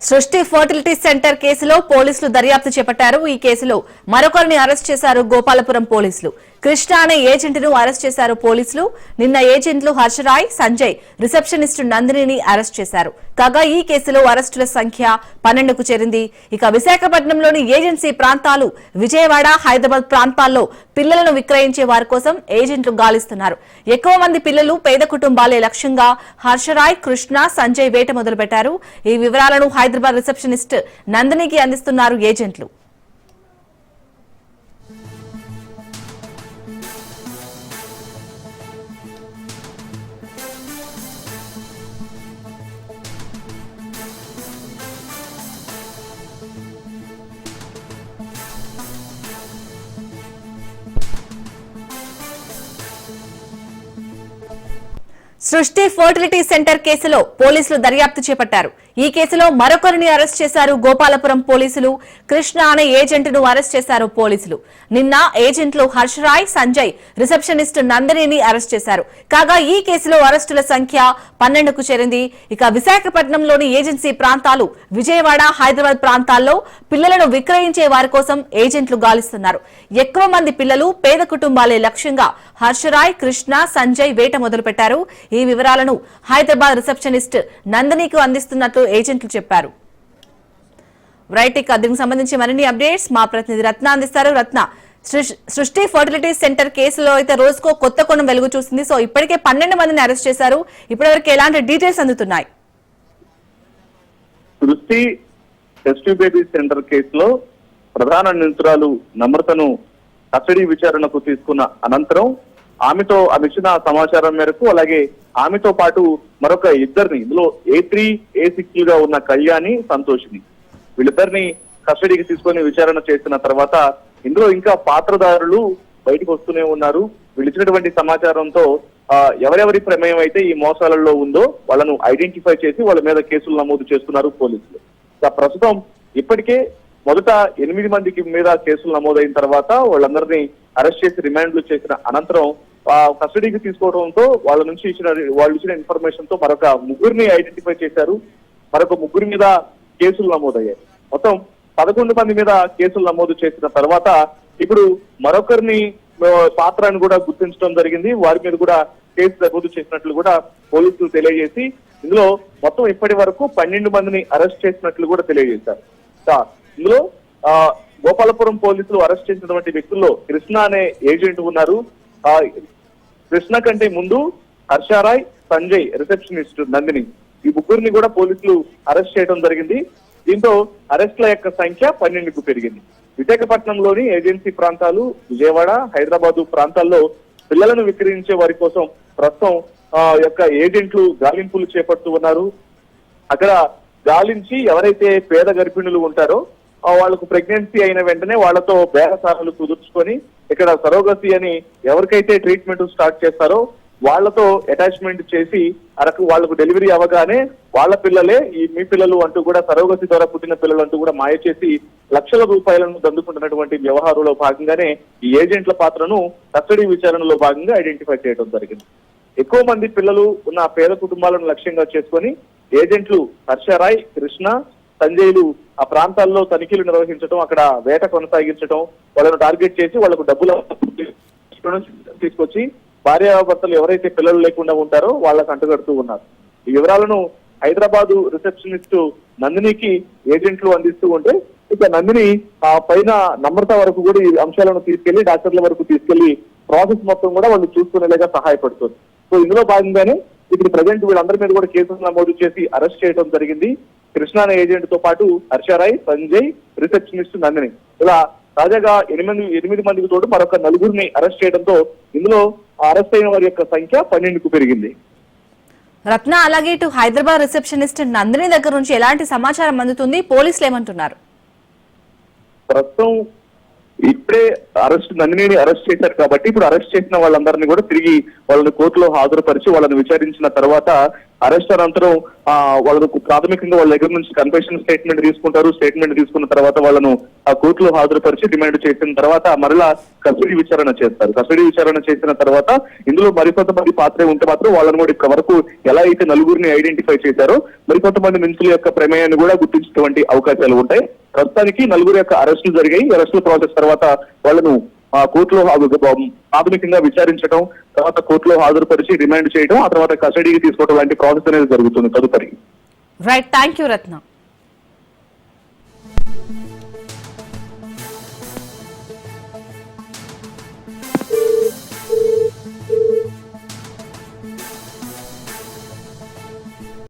సృష్టి fertility centre కేసులో పోలీసులు దర్యాప్తు చేపట్టారు. ఈ కేసులో మరొకరిని అరెస్ట్ చేశారు గోపాలపురం పోలీసులు. కృష్ణ అనే ఏజెంట్ను అరెస్ట్ చేశారు పోలీసులు. నిన్న ఏజెంట్లు హర్షరాయ్, సంజయ్, రిసెప్షనిస్ట్ నందినిని అరెస్ట్ చేశారు. కాగా ఈ కేసులో అరెస్టుల సంఖ్య 12కు చేరింది. ఇక విశాఖపట్నంలోని ఏజెన్సీ ప్రాంతాలు, విజయవాడ, హైదరాబాద్ ప్రాంతాల్లో పిల్లలను విక్రయించే వారి కోసం ఏజెంట్లు గాలిస్తున్నారు. ఎక్కువ మంది పిల్లలు పేద కుటుంబాలే లక్ష్యంగా హర్షరాయ్, కృష్ణ, సంజయ్ వేట మొదలుపెట్టారు. ఈ వివరాలను హైదరాబాద్ రిసెప్షనిస్ట్ నందినికి అందిస్తున్నారు ఏజెంట్లు. సృష్టి ఫర్టిలిటీ సెంటర్ కేసులో పోలీసులు దర్యాప్తు చేపట్టారు. ఈ కేసులో మరొకరిని అరెస్ట్ చేశారు గోపాలపురం పోలీసులు. కృష్ణ అనే ఏజెంట్ను అరెస్ట్ చేశారు పోలీసులు. నిన్న ఏజెంట్లు హర్షరాయ్, సంజయ్, రిసెప్షనిస్ట్ నందినిని అరెస్ట్ చేశారు. కాగా ఈ కేసులో అరెస్టుల సంఖ్య 12కు చేరింది. ఇక విశాఖపట్నంలోని ఏజెన్సీ ప్రాంతాలు, విజయవాడ, హైదరాబాద్ ప్రాంతాల్లో పిల్లలను విక్రయించే వారి కోసం ఏజెంట్లు గాలిస్తున్నారు. ఎక్కువ మంది పిల్లలు పేద కుటుంబాలే లక్ష్యంగా హర్షరాయ్, కృష్ణ, సంజయ్ వేట మొదలుపెట్టారు. ఈ వివరాలను హైదరాబాద్ రిసెప్షనిస్ట్ నందినికి అందిస్తున్నట్లు ఏజెంట్లు చెప్పారు. రైట్, ఇక దీనికి సంబంధించి మరిన్ని అప్డేట్స్ మా ప్రతినిధి రత్న అందిస్తారు. రత్న, సృష్టి ఫర్టిలిటీ సెంటర్ కేసులో అయితే రోజుకో కొత్త కోణం వెలుగు చూస్తుంది. సో ఇప్పటికే 12 మందిని అరెస్ట్ చేశారు. ఇప్పటివరకు ఎలాంటి డీటెయిల్స్ అందుతున్నాయి? సృష్టి టెస్ట్ బేబీ సెంటర్ కేసులో ప్రధాన నిందితురాలు నమ్రతను కస్టడీ విచారణకు తీసుకున్న అనంతరం ఆమె ఇచ్చిన సమాచారం మేరకు, అలాగే ఆమెతో పాటు మరొక ఇద్దరిని, ఇందులో A3, A6 గా ఉన్న కళ్యాణి, సంతోషిని, వీళ్ళిద్దరిని కస్టడీకి తీసుకొని విచారణ చేసిన తర్వాత ఇందులో ఇంకా పాత్రదారులు బయటకు వస్తూనే ఉన్నారు. వీళ్ళు ఇచ్చినటువంటి సమాచారంతో ఎవరెవరి ప్రమేయం అయితే ఈ మోసాలలో ఉందో వాళ్ళను ఐడెంటిఫై చేసి వాళ్ళ మీద కేసులు నమోదు చేస్తున్నారు పోలీసులు. ప్రస్తుతం ఇప్పటికే మొదట 8 మందికి మీద కేసులు నమోదైన తర్వాత వాళ్ళందరినీ అరెస్ట్ చేసి రిమాండ్లు చేసిన అనంతరం కస్టడీకి తీసుకోవడంతో వాళ్ళు ఇచ్చిన ఇన్ఫర్మేషన్ తో మరొక 3 ఐడెంటిఫై చేశారు. మరొక 3 మీద కేసులు నమోదయ్యాయి. మొత్తం 11 మంది మీద కేసులు నమోదు చేసిన తర్వాత ఇప్పుడు మరొకరిని పాత్రను కూడా గుర్తించడం జరిగింది. వారి మీద కూడా కేసు నమోదు చేసినట్లు కూడా పోలీసులు తెలియజేసి ఇందులో మొత్తం ఇప్పటి వరకు 12 మందిని అరెస్ట్ చేసినట్లు కూడా తెలియజేశారు. ఇందులో గోపాలపురం పోలీసులు అరెస్ట్ చేసినటువంటి వ్యక్తుల్లో కృష్ణ అనే ఏజెంట్ ఉన్నారు. కృష్ణ కంటే ముందు హర్షరాయ్, సంజయ్, రిసెప్షనిస్ట్ నందిని, ఈ 3 కూడా పోలీసులు అరెస్ట్ చేయడం జరిగింది. దీంతో అరెస్టుల యొక్క సంఖ్య 12కు పెరిగింది. విశాఖపట్నంలోని ఏజెన్సీ ప్రాంతాలు, విజయవాడ, హైదరాబాదు ప్రాంతాల్లో పిల్లలను విక్రయించే వారి కోసం ప్రస్తుతం యొక్క ఏజెంట్లు గాలింపులు చేపడుతూ ఉన్నారు. అక్కడ గాలించి ఎవరైతే పేద గర్భిణులు ఉంటారో వాళ్లకు ప్రెగ్నెన్సీ అయిన వెంటనే వాళ్లతో బేరసారాలు కుదుర్చుకొని ఇక్కడ సరోగసీ అని ఎవరికైతే ట్రీట్మెంట్ స్టార్ట్ చేస్తారో వాళ్లతో అటాచ్మెంట్ చేసి వాళ్లకు డెలివరీ అవగానే వాళ్ళ పిల్లలే మీ పిల్లలు అంటూ కూడా, సరోగసీ ద్వారా పుట్టిన పిల్లలు అంటూ కూడా మాయ చేసి లక్షల రూపాయలను దండుకుంటున్నటువంటి వ్యవహారంలో భాగంగానే ఈ ఏజెంట్ల పాత్రను కస్టడీ విచారణలో భాగంగా ఐడెంటిఫై చేయడం జరిగింది. ఎక్కువ మంది పిల్లలు ఉన్న పేద కుటుంబాలను లక్ష్యంగా చేసుకొని ఏజెంట్లు హర్షరాయ్, కృష్ణ, సంజయ్లు ఆ ప్రాంతాల్లో తనిఖీలు నిర్వహించడం, అక్కడ వేట కొనసాగించడం, వాళ్ళను టార్గెట్ చేసి వాళ్లకు డబ్బులు తీసుకొచ్చి భార్యాభర్తలు ఎవరైతే పిల్లలు లేకుండా ఉంటారో వాళ్ళకు అంటగడుతూ ఉన్నారు. ఈ వివరాలను హైదరాబాదు రిసెప్షనిస్ట్ నందినికి ఏజెంట్లు అందిస్తూ ఉంటే ఇక నందిని ఆ పైన నమ్రత వరకు కూడా ఈ అంశాలను తీసుకెళ్లి డాక్టర్ల వరకు తీసుకెళ్లి ప్రాసెస్ మొత్తం కూడా వాళ్ళు చూసుకునేలాగా సహాయపడుతుంది. సో ఇందులో భాగంగానే ఇప్పుడు ప్రజెంట్ వీళ్ళందరి మీద కూడా కేసులు నమోదు చేసి అరెస్ట్ చేయడం జరిగింది. కృష్ణ అనే ఏజెంట్ తో పాటు హర్షరాయ్, సంజయ్, రిసెప్షనిస్ట్ నందిని, ఇలా తాజాగా 8 మందికి తోడు మరొక 4 అరెస్ట్ చేయడంతో ఇందులో అరెస్ట్ అయిన వారి యొక్క సంఖ్య 12కు పెరిగింది. రత్న, అలాగే ఇటు హైదరాబాద్ రిసెప్షనిస్ట్ నందిని దగ్గర నుంచి ఎలాంటి సమాచారం అందుతుంది? పోలీసులు ఏమంటున్నారు? ప్రస్తుతం ఇప్పుడే నందినిని అరెస్ట్ చేశారు కాబట్టి ఇప్పుడు అరెస్ట్ చేసిన వాళ్ళందరినీ కూడా తిరిగి వాళ్ళని కోర్టులో హాజరుపరిచి వాళ్ళని విచారించిన తర్వాత అరెస్ట్ అనంతరం వాళ్ళకు ప్రాథమికంగా వాళ్ళ దగ్గర నుంచి కన్ఫెషన్ స్టేట్మెంట్ తీసుకుంటారు. స్టేట్మెంట్ తీసుకున్న తర్వాత వాళ్ళను ఆ కోర్టులో హాజరుపరిచి డిమాండ్ చేసిన తర్వాత మరలా కస్టడీ విచారణ చేస్తారు. కస్టడీ విచారణ చేసిన తర్వాత ఇందులో మరికొంతమంది పాత్ర ఉంటే మాత్రం వాళ్ళని కూడా ఇప్పటి వరకు ఎలా అయితే నలుగురిని ఐడెంటిఫై చేశారో మరికొంతమంది నిందితుల యొక్క ప్రమేయాన్ని కూడా గుర్తించేటువంటి అవకాశాలు ఉంటాయి. ప్రస్తుతానికి నలుగురు యొక్క అరెస్టులు జరిగాయి. అరెస్టుల ప్రాసెస్ తర్వాత వాళ్ళను కోర్టులో ప్రాథమికంగా విచారించడం, తర్వాత కోర్టులో హాజరుపరిచి రిమాండ్ చేయడం, ఆ తర్వాత కస్టడీకి తీసుకోవడం లాంటి ప్రాసెస్ అనేది జరుగుతుంది తదుపరి. Right, thank you Ratna.